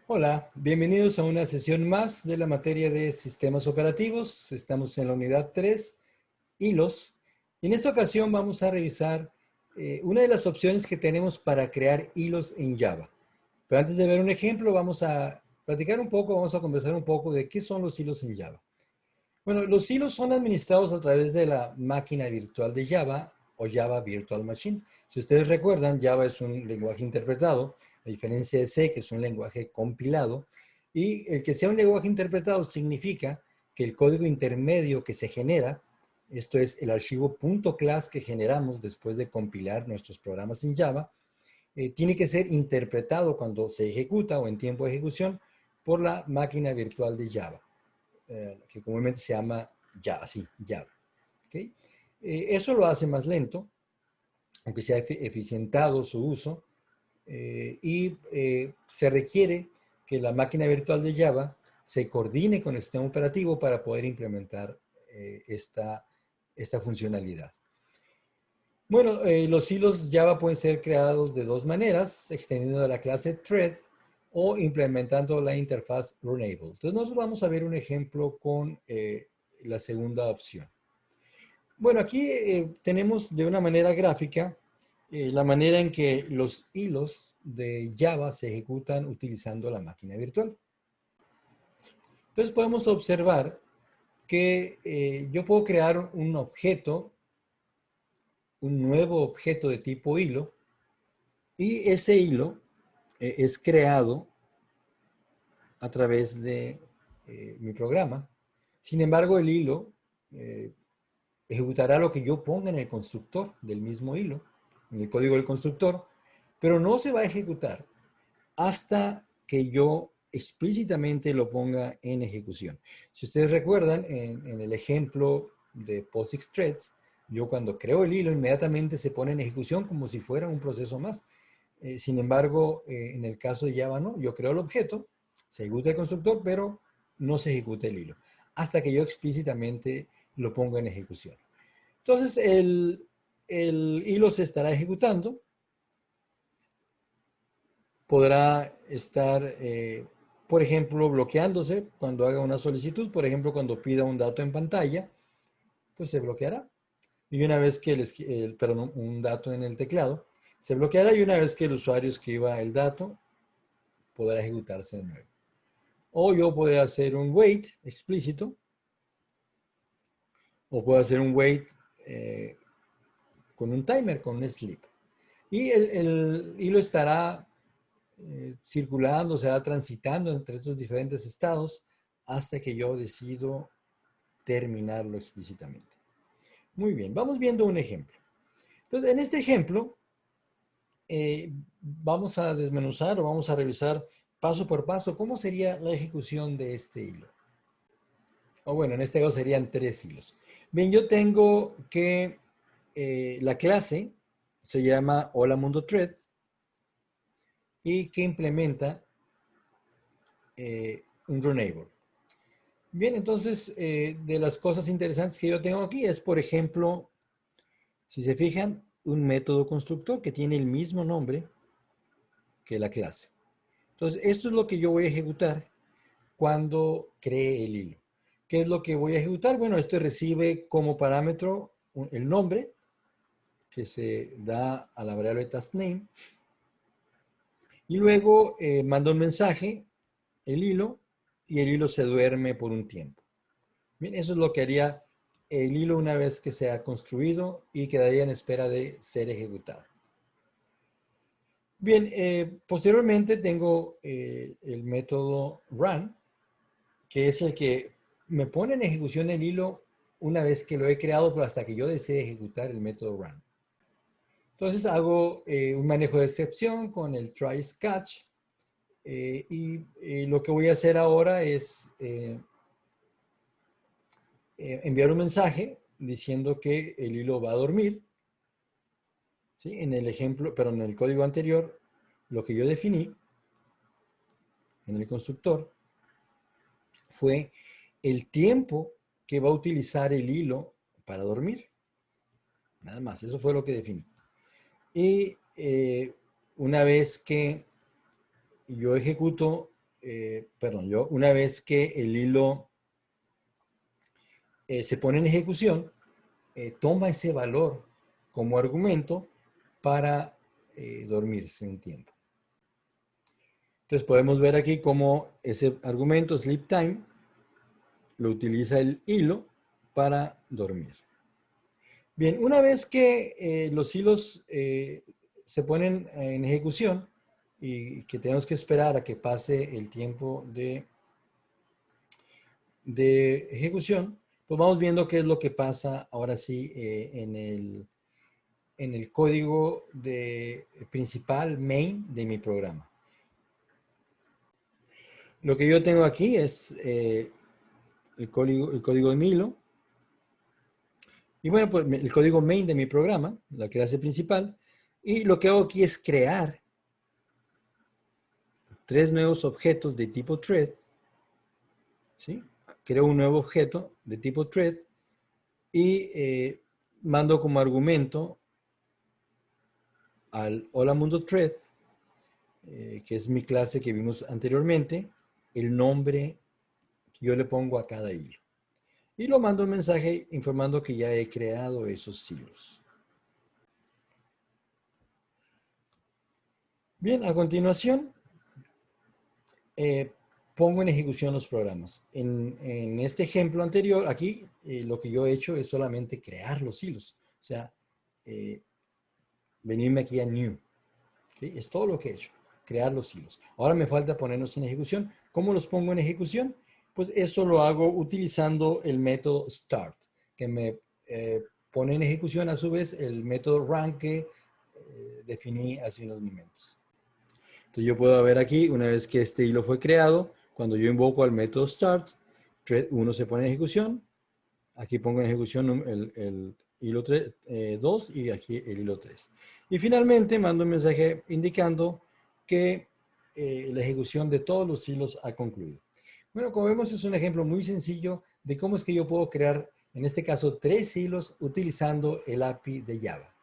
Hola, bienvenidos a una sesión más de la materia de sistemas operativos. Estamos en la unidad 3, hilos. Y en esta ocasión vamos a revisar una de las opciones que tenemos para crear hilos en Java. Pero antes de ver un ejemplo, vamos a platicar un poco, vamos a conversar un poco de qué son los hilos en Java. Bueno, los hilos son administrados a través de la máquina virtual de Java o Java Virtual Machine. Si ustedes recuerdan, Java es un lenguaje interpretado, a diferencia de C, que es un lenguaje compilado. Y el que sea un lenguaje interpretado significa que el código intermedio que se genera, esto es el archivo .class que generamos después de compilar nuestros programas en Java, tiene que ser interpretado cuando se ejecuta o en tiempo de ejecución por la máquina virtual de Java, que comúnmente se llama Java, así, Java. ¿Okay? Eso lo hace más lento, aunque se ha eficientado su uso, se requiere que la máquina virtual de Java se coordine con el sistema operativo para poder implementar esta funcionalidad. Bueno, los hilos Java pueden ser creados de dos maneras, extendiendo la clase thread o implementando la interfaz Runnable. Entonces nosotros vamos a ver un ejemplo con la segunda opción. Bueno, aquí tenemos de una manera gráfica la manera en que los hilos de Java se ejecutan utilizando la máquina virtual. Entonces podemos observar que yo puedo crear un objeto, un nuevo objeto de tipo hilo, y ese hilo es creado a través de mi programa. Sin embargo, el hilo eh, ejecutará lo que yo ponga en el constructor del mismo hilo, en el código del constructor, pero no se va a ejecutar hasta que yo explícitamente lo ponga en ejecución. Si ustedes recuerdan, en el ejemplo de POSIX Threads, yo cuando creo el hilo inmediatamente se pone en ejecución como si fuera un proceso más. Sin embargo, en el caso de Java no, yo creo el objeto, se ejecuta el constructor, pero no se ejecuta el hilo, hasta que yo explícitamente lo ponga en ejecución. Entonces, el hilo se estará ejecutando, podrá estar, por ejemplo, bloqueándose cuando haga una solicitud, por ejemplo, cuando pida un dato en pantalla, pues se bloqueará. Y una vez que perdón, un dato en el teclado, se bloqueará y una vez que el usuario escriba el dato, podrá ejecutarse de nuevo. O yo puedo hacer un wait explícito, o puedo hacer un wait con un timer, con un sleep. Y el hilo estará circulando, se va transitando entre estos diferentes estados hasta que yo decido terminarlo explícitamente. Muy bien, vamos viendo un ejemplo. Entonces, en este ejemplo, vamos a desmenuzar o vamos a revisar paso por paso cómo sería la ejecución de este hilo. O bueno, en este caso serían 3 hilos. Bien, yo tengo que la clase se llama Hola Mundo Thread y que implementa un runnable. Bien, entonces, de las cosas interesantes que yo tengo aquí es, por ejemplo, si se fijan, un método constructor que tiene el mismo nombre que la clase. Entonces, esto es lo que yo voy a ejecutar cuando cree el hilo. ¿Qué es lo que voy a ejecutar? Bueno, esto recibe como parámetro el nombre que se da a la variable taskName y luego manda un mensaje, el hilo, y el hilo se duerme por un tiempo. Bien, eso es lo que haría el hilo una vez que se ha construido y quedaría en espera de ser ejecutado. Bien, posteriormente tengo el método run, que es el que me pone en ejecución el hilo una vez que lo he creado, pero hasta que yo desee ejecutar el método run. Entonces hago un manejo de excepción con el tries catch y lo que voy a hacer ahora es enviar un mensaje diciendo que el hilo va a dormir. ¿Sí? En el ejemplo, pero en el código anterior, lo que yo definí en el constructor fue el tiempo que va a utilizar el hilo para dormir. Nada más, eso fue lo que definí. Y una vez que yo ejecuto una vez que el hilo se pone en ejecución, toma ese valor como argumento para dormirse un tiempo. Entonces podemos ver aquí cómo ese argumento, sleep time, lo utiliza el hilo para dormir. Bien, una vez que los hilos se ponen en ejecución y que tenemos que esperar a que pase el tiempo de ejecución, pues vamos viendo qué es lo que pasa ahora sí en el código principal main de mi programa. Lo que yo tengo aquí es el código de mi hilo. Y bueno, pues el código main de mi programa, la clase principal. Y lo que hago aquí es crear 3 nuevos objetos de tipo thread. ¿Sí? Creo un nuevo objeto de tipo thread y mando como argumento al hola mundo thread, que es mi clase que vimos anteriormente, el nombre que yo le pongo a cada hilo. Y lo mando un mensaje informando que ya he creado esos hilos. Bien, a continuación, pongo en ejecución los programas. En este ejemplo anterior, aquí, lo que yo he hecho es solamente crear los hilos. O sea, venirme aquí a new. ¿Sí? Es todo lo que he hecho, crear los hilos. Ahora me falta ponerlos en ejecución. ¿Cómo los pongo en ejecución? Pues eso lo hago utilizando el método start, que me pone en ejecución a su vez el método run que definí hace unos momentos. Entonces yo puedo ver aquí, una vez que este hilo fue creado, cuando yo invoco al método start, thread 1 se pone en ejecución, aquí pongo en ejecución el hilo 2 y aquí el hilo 3. Y finalmente mando un mensaje indicando que la ejecución de todos los hilos ha concluido. Bueno, como vemos es un ejemplo muy sencillo de cómo es que yo puedo crear, en este caso, 3 hilos utilizando el API de Java.